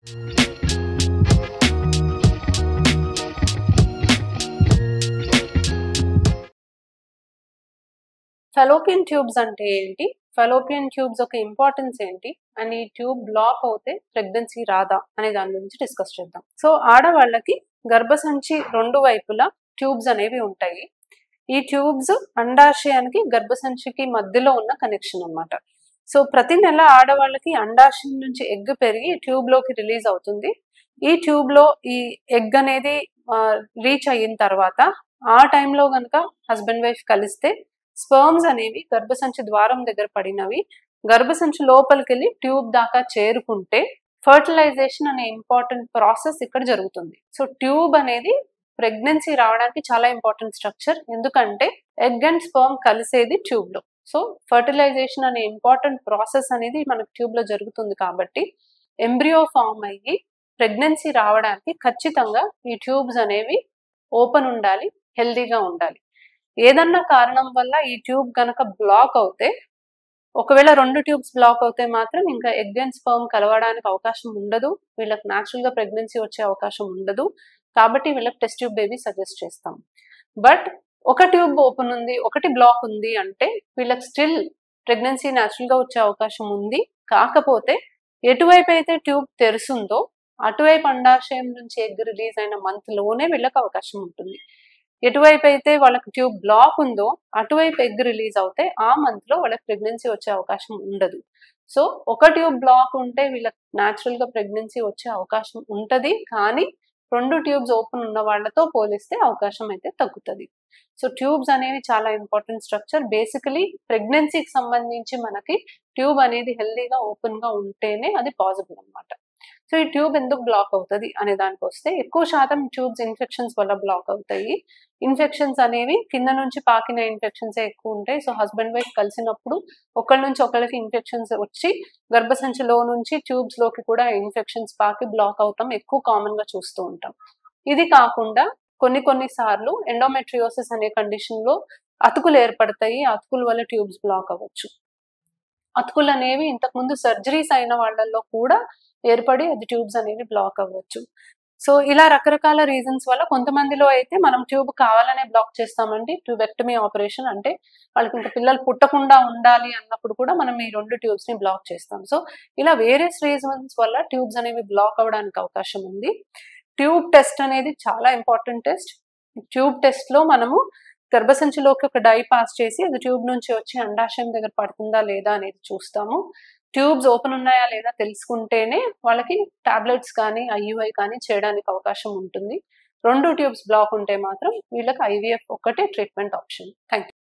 Fallopian tubes అంటే ఏంటి? Fallopian tubes యొక్క ఇంపార్టెన్స్ ఏంటి? అండ్ ఈ ట్యూబ్ బ్లాక్ అవుతే ప్రెగ్నెన్సీ రాదా అనే దాని గురించి డిస్కస్ చేద్దాం. సో ఆడవాళ్ళకి గర్భసంచి 2 వైపులా ట్యూబ్స్ అనేవి ఉంటాయి. ఈ ట్యూబ్స్ అండాశయానికి గర్భసంచికి మధ్యలో ఉన్న కనెక్షన్ అన్నమాట. సో ప్రతి నెల ఆడవాళ్ళకి అండాశయం నుంచి ఎగ్ పెరిగి ట్యూబ్ లోకి రిలీజ్ అవుతుంది. ఈ ట్యూబ్ లో ఈ ఎగ్ అనేది రీచ్ అయిన తర్వాత ఆ టైంలో గనక హస్బెండ్ వైఫ్ కలిస్తే స్పర్మ్స్ అనేవి గర్భసంచి ద్వారం దగ్గర పడినవి గర్భసంచి లోపలికి వెళ్ళి ట్యూబ్ దాకా చేరుకుంటే ఫర్టిలైజేషన్ అనే ఇంపార్టెంట్ ప్రాసెస్ ఇక్కడ జరుగుతుంది. సో ట్యూబ్ అనేది ప్రెగ్నెన్సీ రావడానికి చాలా ఇంపార్టెంట్ స్ట్రక్చర్. ఎందుకంటే ఎగ్ అండ్ స్పర్మ్ కలిసేది ట్యూబ్ లో. సో ఫర్టిలైజేషన్ అనే ఇంపార్టెంట్ ప్రాసెస్ అనేది మనకు ట్యూబ్ లో జరుగుతుంది కాబట్టి ఎంబ్రియో ఫామ్ అయ్యి ప్రెగ్నెన్సీ రావడానికి ఖచ్చితంగా ఈ ట్యూబ్స్ అనేవి ఓపెన్ ఉండాలి, హెల్దీగా ఉండాలి. ఏదన్నా కారణం వల్ల ఈ ట్యూబ్ కనుక బ్లాక్ అవుతే, ఒకవేళ 2 ట్యూబ్స్ బ్లాక్ అవుతే మాత్రం ఇంకా ఎగ్ అండ్ స్పర్మ్ కలవడానికి అవకాశం ఉండదు. వీళ్ళకి న్యాచురల్ గా ప్రెగ్నెన్సీ వచ్చే అవకాశం ఉండదు. కాబట్టి వీళ్ళకి టెస్ట్ ట్యూబ్ బేబీ సజెస్ట్ చేస్తాం. బట్ ఒక ట్యూబ్ ఓపెన్ ఉంది, ఒకటి బ్లాక్ ఉంది అంటే వీళ్ళకి స్టిల్ ప్రెగ్నెన్సీ న్యాచురల్ గా వచ్చే అవకాశం ఉంది. కాకపోతే ఎటువైపు అయితే ట్యూబ్ తెరుసుందో అటువైపు అండాశయం నుంచి ఎగ్ రిలీజ్ అయిన మంత్ లోనే వీళ్ళకి అవకాశం ఉంటుంది. ఎటువైపు అయితే వాళ్ళకి ట్యూబ్ బ్లాక్ ఉందో అటువైపు ఎగ్ రిలీజ్ అవుతే ఆ మంత్ లో వాళ్ళకి ప్రెగ్నెన్సీ వచ్చే అవకాశం ఉండదు. సో ఒక ట్యూబ్ బ్లాక్ ఉంటే వీళ్ళకి న్యాచురల్ గా ప్రెగ్నెన్సీ వచ్చే అవకాశం ఉంటది. కానీ 2 ట్యూబ్స్ ఓపెన్ ఉన్న వాళ్ళతో పోలిస్తే అవకాశం అయితే తగ్గుతుంది. సో ట్యూబ్స్ అనేవి చాలా ఇంపార్టెంట్ స్ట్రక్చర్. బేసికలీ ప్రెగ్నెన్సీకి సంబంధించి మనకి ట్యూబ్ అనేది హెల్దీగా ఓపెన్ గా ఉంటేనే అది పాసిబుల్ అన్నమాట. సో ఈ ట్యూబ్ ఎందుకు బ్లాక్ అవుతుంది అనే దానికి వస్తే, ఎక్కువ శాతం ట్యూబ్స్ ఇన్ఫెక్షన్స్ వల్ల బ్లాక్ అవుతాయి. ఇన్ఫెక్షన్స్ అనేవి కింద నుంచి పాకిన ఇన్ఫెక్షన్స్ ఎక్కువ ఉంటాయి. సో హస్బెండ్ వైఫ్ కలిసినప్పుడు ఒకళ్ళ నుంచి ఒకళ్ళకి ఇన్ఫెక్షన్స్ వచ్చి గర్భసంచిలో నుంచి ట్యూబ్స్ లోకి కూడా ఇన్ఫెక్షన్స్ పాకి బ్లాక్ అవుతాం ఎక్కువ కామన్ గా చూస్తూ ఉంటాం. ఇది కాకుండా కొన్ని సార్లు ఎండోమెట్రియోసిస్ అనే కండిషన్ లో అతుకులు ఏర్పడతాయి. అతుకుల వల్ల ట్యూబ్స్ బ్లాక్ అవ్వచ్చు. అతుకులు అనేవి ఇంతకుముందు సర్జరీస్ అయిన వాళ్ళల్లో కూడా ఏర్పడి అది ట్యూబ్స్ అనేవి బ్లాక్ అవ్వచ్చు. సో ఇలా రకరకాల రీజన్స్ వల్ల కొంతమందిలో అయితే మనం ట్యూబ్ కావాలనే బ్లాక్ చేస్తామండి. ట్యూబెక్టమీ ఆపరేషన్ అంటే వాళ్ళకి ఇంకా పిల్లలు పుట్టకుండా ఉండాలి అన్నప్పుడు కూడా మనం ఈ 2 ట్యూబ్స్ ని బ్లాక్ చేస్తాం. సో ఇలా వేరియస్ రీజన్స్ వల్ల ట్యూబ్స్ అనేవి బ్లాక్ అవ్వడానికి అవకాశం ఉంది. ట్యూబ్ టెస్ట్ అనేది చాలా ఇంపార్టెంట్ టెస్ట్. ట్యూబ్ టెస్ట్ లో మనము గర్భసంచిలోకి ఒక డై పాస్ చేసి అది ట్యూబ్ నుంచి వచ్చి అండాశయం దగ్గర పడుతుందా లేదా అనేది చూస్తాము. ట్యూబ్స్ ఓపెన్ ఉన్నాయా లేదా తెలుసుకుంటేనే వాళ్ళకి టాబ్లెట్స్ కానీ ఐయుఐ కానీ చేయడానికి అవకాశం ఉంటుంది. 2 ట్యూబ్స్ బ్లాక్ ఉంటే మాత్రం వీళ్ళకి ఐవీఎఫ్ ఒక్కటే ట్రీట్మెంట్ ఆప్షన్. Thank you.